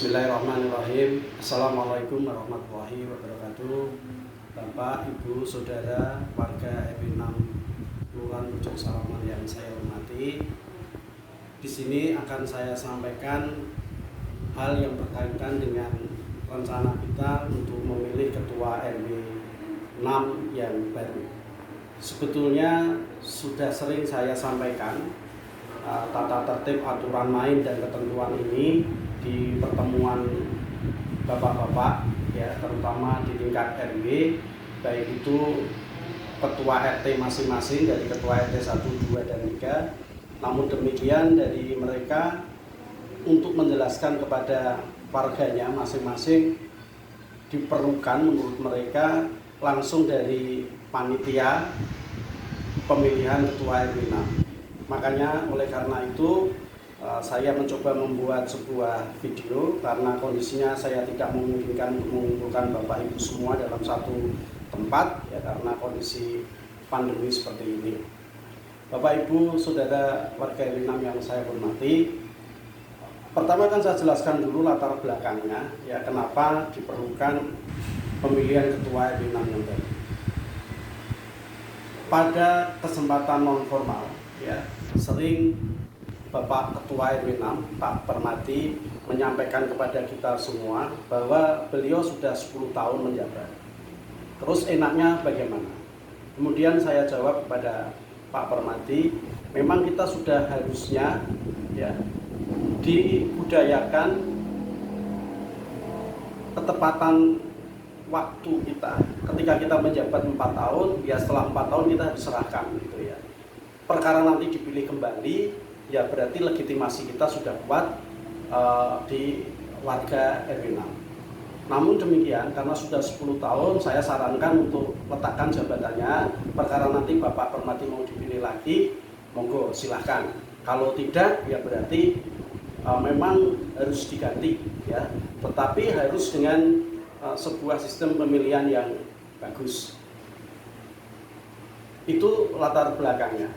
Bismillahirrahmanirrahim. Assalamualaikum warahmatullahi wabarakatuh. Bapak, Ibu, Saudara, warga RW 6 Kelurahan Ujung Salaman yang saya hormati. Di sini akan saya sampaikan hal yang berkaitan dengan rencana kita untuk memilih ketua RW 6 yang baru. Sebetulnya sudah sering saya sampaikan tata tertib, aturan main dan ketentuan ini di pertemuan bapak-bapak ya, terutama di tingkat RW, baik itu ketua RT masing-masing dari ketua RT 1, 2, dan 3. Namun demikian dari mereka untuk menjelaskan kepada warganya masing-masing diperlukan menurut mereka langsung dari panitia pemilihan ketua RW 6. Makanya oleh karena itu saya mencoba membuat sebuah video karena kondisinya saya tidak memungkinkan untuk mengumpulkan Bapak Ibu semua dalam satu tempat ya, karena kondisi pandemi seperti ini. Bapak Ibu, Saudara warga RW 6 yang saya hormati, pertama kan saya jelaskan dulu latar belakangnya ya, kenapa diperlukan pemilihan ketua RW 6 yang baru. Pada kesempatan non formal ya, sering Bapak Ketua RW 6, Pak Permati, menyampaikan kepada kita semua bahwa beliau sudah 10 tahun menjabat. Terus enaknya bagaimana? Kemudian saya jawab kepada Pak Permati, memang kita sudah harusnya ya dibudayakan ketepatan waktu kita. Ketika kita menjabat 4 tahun, ya setelah 4 tahun kita diserahkan gitu ya. Perkara nanti dipilih kembali, ya berarti legitimasi kita sudah kuat di warga RW 6. Namun demikian, karena sudah 10 tahun, saya sarankan untuk letakkan jabatannya. Perkara nanti Bapak Permati mau dipilih lagi, monggo silahkan. Kalau tidak, ya berarti memang harus diganti ya. Tetapi harus dengan sebuah sistem pemilihan yang bagus. Itu latar belakangnya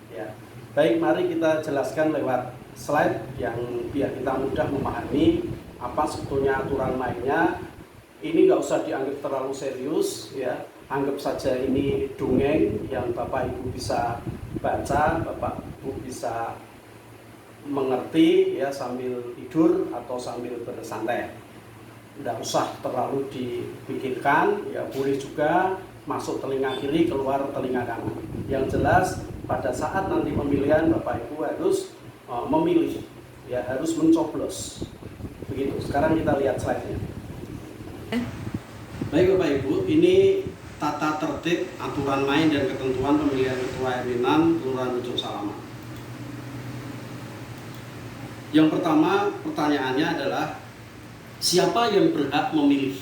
ya. Baik, mari kita jelaskan lewat slide yang biar kita mudah memahami apa sebetulnya aturan mainnya. Ini nggak usah dianggap terlalu serius ya, anggap saja ini dongeng yang Bapak Ibu bisa baca, Bapak Ibu bisa mengerti ya sambil tidur atau sambil bersantai. Nggak usah terlalu dipikirkan ya, boleh juga masuk telinga kiri, keluar telinga kanan. Yang jelas pada saat nanti pemilihan Bapak Ibu harus memilih ya, harus mencoblos begitu. Sekarang kita lihat slide-nya. Baik Bapak Ibu, ini tata tertib, aturan main dan ketentuan pemilihan ketua RW 6 Kelurahan Ujung Salaman. Yang pertama pertanyaannya adalah siapa yang berhak memilih?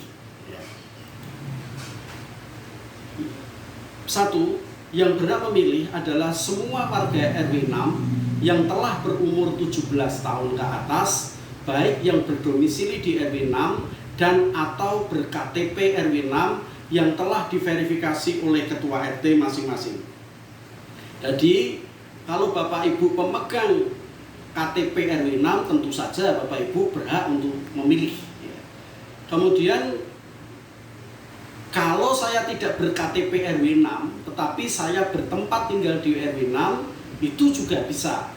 Satu, yang berhak memilih adalah semua warga RW 6 yang telah berumur 17 tahun ke atas, baik yang berdomisili di RW 6 dan atau ber-KTP RW 6 yang telah diverifikasi oleh ketua RT masing-masing. Jadi, kalau Bapak Ibu pemegang KTP RW 6, tentu saja Bapak Ibu berhak untuk memilih. Kemudian, kalau saya tidak ber-KTP RW 6, tetapi saya bertempat tinggal di RW 6, itu juga bisa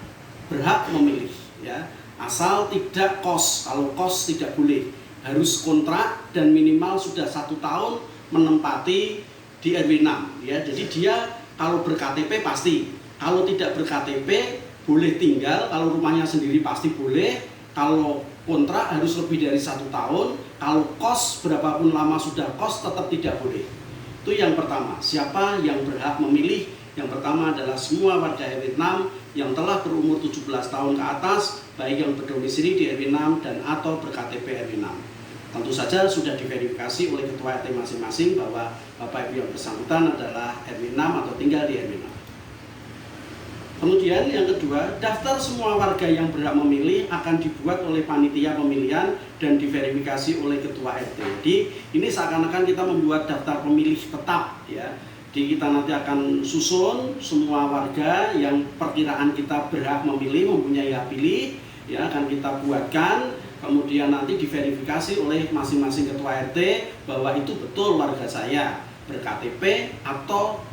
berhak memilih ya. Asal tidak kos, kalau kos tidak boleh, harus kontrak dan minimal sudah 1 tahun menempati di RW 6 ya. Jadi dia kalau ber-KTP pasti, kalau tidak ber-KTP boleh tinggal, kalau rumahnya sendiri pasti boleh, kalau kontrak harus lebih dari 1 tahun, kalau kos berapapun lama sudah kos tetap tidak boleh. Itu yang pertama, siapa yang berhak memilih? Yang pertama adalah semua warga RW 6 yang telah berumur 17 tahun ke atas, baik yang berdomisili di RW 6 dan atau ber-KTP RW 6. Tentu saja sudah diverifikasi oleh ketua RT masing-masing bahwa Bapak Ibu yang bersangkutan adalah RW 6 atau tinggal di RW 6. Kemudian yang kedua, daftar semua warga yang berhak memilih akan dibuat oleh panitia pemilihan dan diverifikasi oleh ketua RT. Jadi ini seakan-akan kita membuat daftar pemilih tetap ya. Jadi kita nanti akan susun semua warga yang perkiraan kita berhak memilih, mempunyai hak pilih ya, akan kita buatkan kemudian nanti diverifikasi oleh masing-masing ketua RT bahwa itu betul warga saya ber-KTP atau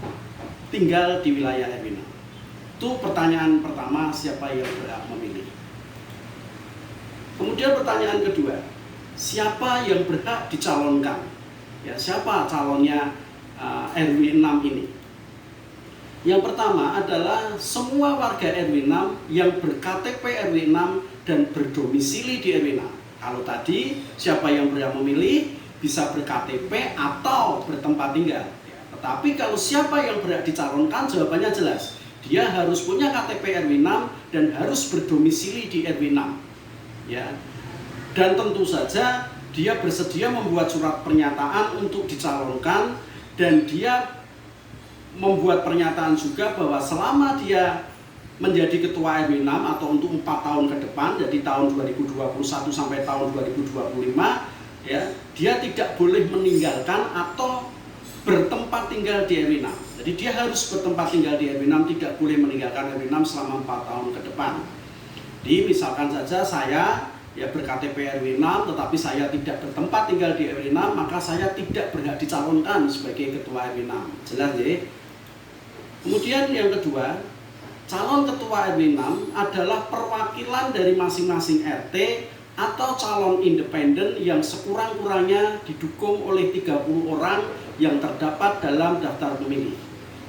tinggal di wilayah RW 6. Itu pertanyaan pertama, siapa yang berhak memilih. Kemudian pertanyaan kedua, siapa yang berhak dicalonkan? Ya, siapa calonnya RW 6 ini? Yang pertama adalah semua warga RW 6 yang ber-KTP RW 6 dan berdomisili di RW 6. Kalau tadi siapa yang berhak memilih bisa ber-KTP atau bertempat tinggal. Tetapi kalau siapa yang berhak dicalonkan, jawabannya jelas. Dia harus punya KTP RW 6 dan harus berdomisili di RW 6. Ya. Dan tentu saja dia bersedia membuat surat pernyataan untuk dicalonkan, dan dia membuat pernyataan juga bahwa selama dia menjadi ketua RW 6 atau untuk 4 tahun ke depan, jadi tahun 2021 sampai tahun 2025, ya, dia tidak boleh meninggalkan atau bertempat tinggal di RW 6. Jadi dia harus bertempat tinggal di RW 6, tidak boleh meninggalkan RW 6 selama 4 tahun ke depan. Jadi misalkan saja saya ya ber-KTP RW 6 tetapi saya tidak bertempat tinggal di RW 6, maka saya tidak berhak dicalonkan sebagai ketua RW 6. Jelas ya? Kemudian yang kedua, calon ketua RW 6 adalah perwakilan dari masing-masing RT atau calon independen yang sekurang-kurangnya didukung oleh 30 orang yang terdapat dalam daftar pemilih.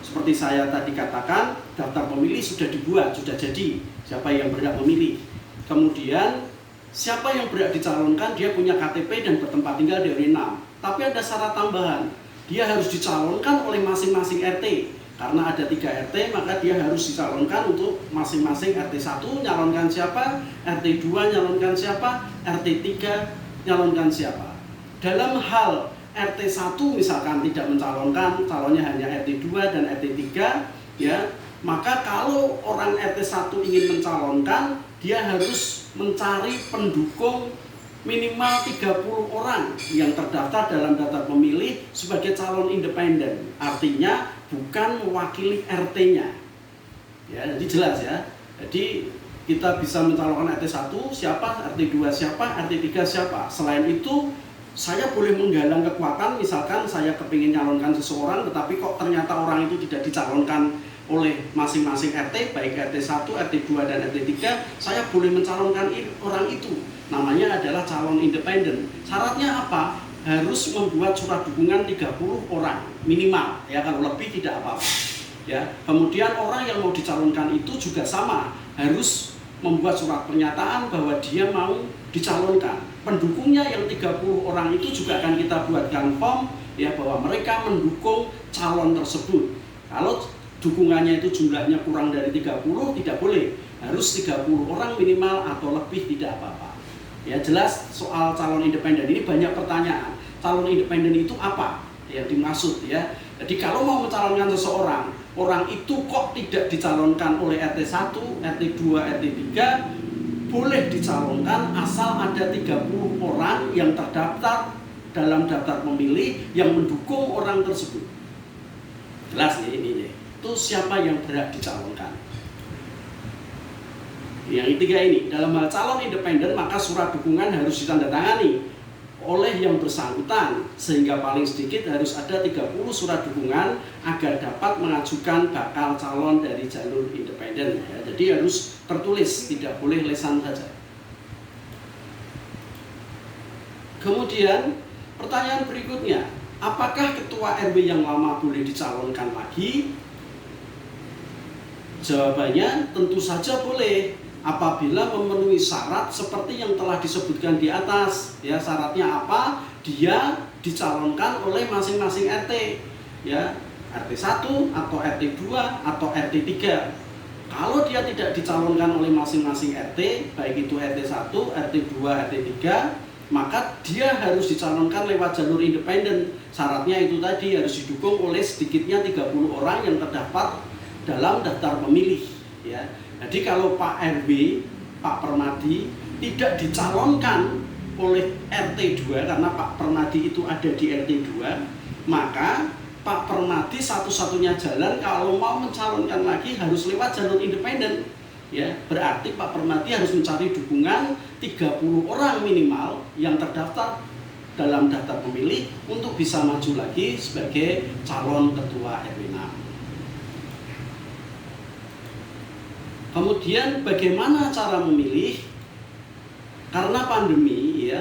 Seperti saya tadi katakan, daftar pemilih sudah dibuat, sudah jadi siapa yang berhak memilih. Kemudian siapa yang berhak dicalonkan, dia punya KTP dan bertempat tinggal di RW 6. Tapi ada syarat tambahan, dia harus dicalonkan oleh masing-masing RT. Karena ada 3 RT, maka dia harus dicalonkan untuk masing-masing RT 1 nyalonkan siapa, RT 2 nyalonkan siapa, RT 3 nyalonkan siapa. Dalam hal RT 1 misalkan tidak mencalonkan, calonnya hanya RT 2 dan RT 3, ya, maka kalau orang RT 1 ingin mencalonkan, dia harus mencari pendukung minimal 30 orang yang terdaftar dalam daftar pemilih sebagai calon independen. Artinya bukan mewakili RT-nya. Ya, jadi jelas ya. Jadi kita bisa mencalonkan RT 1 siapa, RT 2 siapa, RT 3 siapa. Selain itu, saya boleh menggalang kekuatan, misalkan saya kepingin nyalonkan seseorang, tetapi kok ternyata orang itu tidak dicalonkan oleh masing-masing RT, baik RT 1, RT 2, dan RT 3, saya boleh mencalonkan orang itu. Namanya adalah calon independen. Syaratnya apa? Harus membuat surat dukungan 30 orang minimal, ya, kalau lebih tidak apa-apa. Ya. Kemudian orang yang mau dicalonkan itu juga sama, harus membuat surat pernyataan bahwa dia mau dicalonkan. Pendukungnya yang 30 orang itu juga akan kita buatkan form, ya, bahwa mereka mendukung calon tersebut. Kalau dukungannya itu jumlahnya kurang dari 30, tidak boleh, harus 30 orang minimal atau lebih tidak apa-apa. Ya, jelas soal calon independen ini banyak pertanyaan. Calon independen itu apa yang dimaksud, ya? Jadi kalau mau mencalonkan seseorang, orang itu kok tidak dicalonkan oleh RT 1, RT 2, RT 3, boleh dicalonkan asal ada 30 orang yang terdaftar dalam daftar pemilih yang mendukung orang tersebut. Jelas ya ini ya. Itu siapa yang berhak dicalonkan. Yang ketiga ini, dalam hal calon independen maka surat dukungan harus ditandatangani oleh yang bersangkutan, sehingga paling sedikit harus ada 30 surat dukungan agar dapat mengajukan bakal calon dari jalur independen. Ya, jadi harus tertulis, tidak boleh lesan saja. Kemudian pertanyaan berikutnya, apakah ketua RW yang lama boleh dicalonkan lagi? Jawabannya tentu saja boleh, apabila memenuhi syarat seperti yang telah disebutkan di atas. Ya, syaratnya apa? Dia dicalonkan oleh masing-masing RT, ya, RT 1 atau RT 2 atau RT 3. Kalau dia tidak dicalonkan oleh masing-masing RT, baik itu RT 1, RT 2, RT 3, maka dia harus dicalonkan lewat jalur independen. Syaratnya itu tadi, harus didukung oleh sedikitnya 30 orang yang terdapat dalam daftar pemilih, ya. Jadi kalau Pak RW, Pak Permadi tidak dicalonkan oleh RT 2 karena Pak Permadi itu ada di RT 2, maka Pak Permadi satu-satunya jalan kalau mau mencalonkan lagi harus lewat jalur independen. ya, berarti Pak Permati harus mencari dukungan 30 orang minimal yang terdaftar dalam daftar pemilih untuk bisa maju lagi sebagai calon ketua RW 6. Kemudian bagaimana cara memilih? Karena pandemi, ya,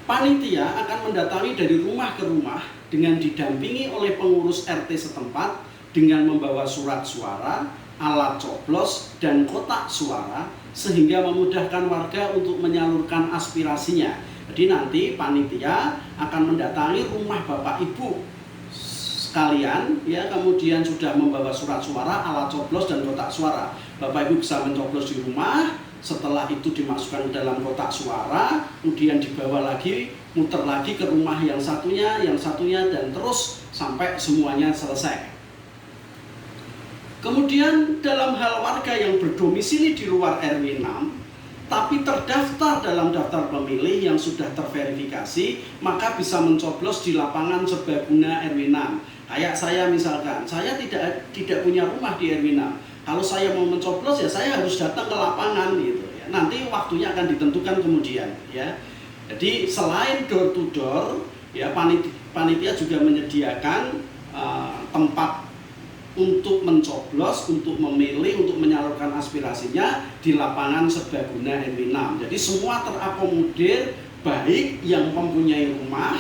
panitia akan mendatangi dari rumah ke rumah dengan didampingi oleh pengurus RT setempat dengan membawa surat suara, alat coblos, dan kotak suara sehingga memudahkan warga untuk menyalurkan aspirasinya. Jadi nanti panitia akan mendatangi rumah Bapak Ibu sekalian, ya, kemudian sudah membawa surat suara, alat coblos, dan kotak suara. Bapak Ibu bisa mencoblos di rumah, setelah itu dimasukkan ke dalam kotak suara, kemudian dibawa lagi, muter lagi ke rumah yang satunya, dan terus sampai semuanya selesai. Kemudian dalam hal warga yang berdomisili di luar RW 6 tapi terdaftar dalam daftar pemilih yang sudah terverifikasi, maka bisa mencoblos di lapangan serbaguna RW 6. Kayak saya misalkan, saya tidak punya rumah di RW 6. Kalau saya mau mencoblos, ya saya harus datang ke lapangan gitu ya. Nanti waktunya akan ditentukan kemudian, ya. Jadi selain door to door, ya, panitia juga menyediakan tempat untuk mencoblos, untuk memilih, untuk menyalurkan aspirasinya di lapangan serbaguna RW 6. Jadi semua terakomodir, baik yang mempunyai rumah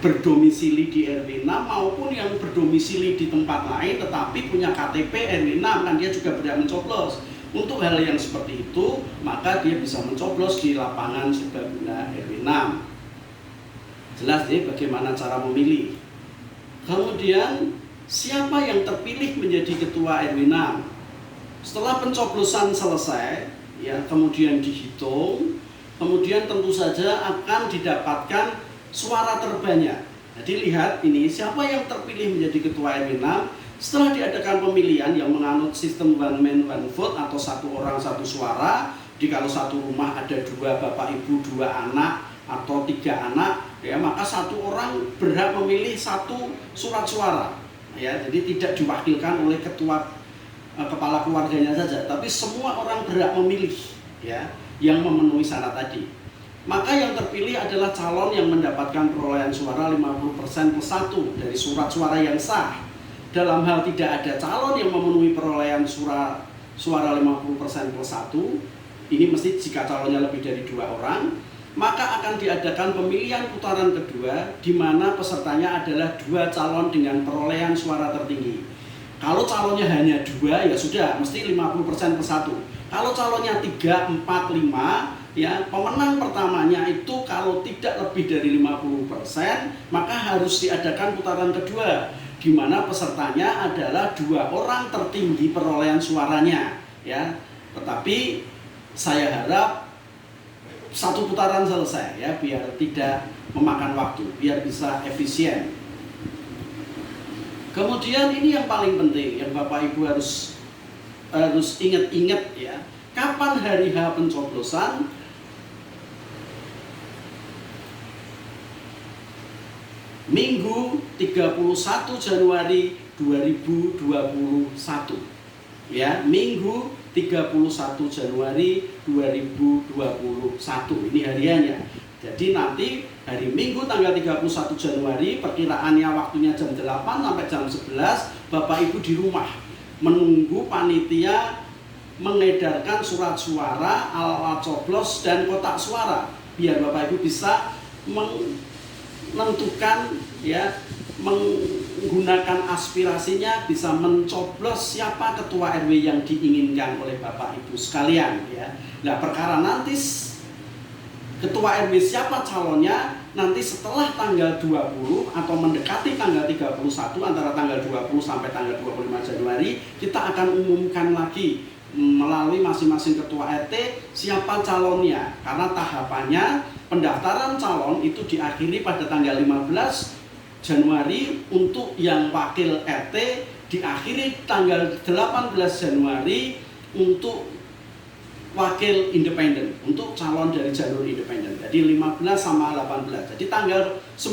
berdomisili di RW 6 maupun yang berdomisili di tempat lain tetapi punya KTP RW 6, kan dia juga berhak mencoblos. Untuk hal yang seperti itu, maka dia bisa mencoblos di lapangan serbaguna RW 6. Jelas deh bagaimana cara memilih. Kemudian siapa yang terpilih menjadi ketua RW 6? Setelah pencoblosan selesai, ya, kemudian dihitung, kemudian tentu saja akan didapatkan suara terbanyak. Jadi lihat ini, siapa yang terpilih menjadi ketua RW 6 setelah diadakan pemilihan yang menganut sistem one man one vote atau satu orang satu suara. Jadi kalau satu rumah ada 2 bapak ibu, 2 anak atau 3 anak, ya, maka satu orang berhak memilih 1 surat suara. Ya, jadi tidak diwakilkan oleh ketua kepala keluarganya saja, tapi semua orang berhak memilih, ya, yang memenuhi syarat tadi. Maka yang terpilih adalah calon yang mendapatkan perolehan suara 50% plus 1 dari surat suara yang sah. Dalam hal tidak ada calon yang memenuhi perolehan suara 50% plus 1, ini mesti jika calonnya lebih dari 2 orang, maka akan diadakan pemilihan putaran kedua di mana pesertanya adalah 2 calon dengan perolehan suara tertinggi. Kalau calonnya hanya 2, ya sudah, mesti 50% plus 1. Kalau calonnya 3, 4, 5, ya, pemenang pertamanya itu kalau tidak lebih dari 50%, maka harus diadakan putaran kedua di mana pesertanya adalah 2 orang tertinggi perolehan suaranya, ya. Tetapi saya harap 1 putaran selesai, ya, biar tidak memakan waktu, biar bisa efisien. Kemudian ini yang paling penting yang Bapak Ibu harus ingat-ingat, ya. Kapan hari H pencoblosan? Minggu 31 Januari 2021. Ya, Minggu 31 Januari 2021. Ini hariannya. Jadi nanti hari Minggu tanggal 31 Januari, perkiraannya waktunya jam 8 sampai jam 11, Bapak Ibu di rumah menunggu panitia mengedarkan surat suara, alat coblos, dan kotak suara biar Bapak Ibu bisa menentukan, ya, menggunakan aspirasinya, bisa mencoblos siapa ketua RW yang diinginkan oleh Bapak Ibu sekalian, ya. Nah, perkara nanti ketua RW siapa calonnya, nanti setelah tanggal 20 atau mendekati tanggal 31, antara tanggal 20 sampai tanggal 25 Januari, kita akan umumkan lagi melalui masing-masing ketua RT siapa calonnya. Karena tahapannya pendaftaran calon itu diakhiri pada tanggal 15 Januari, untuk yang wakil RT diakhiri tanggal 18 Januari untuk wakil independen, untuk calon dari jalur independen. Jadi 15 sama 18. Jadi tanggal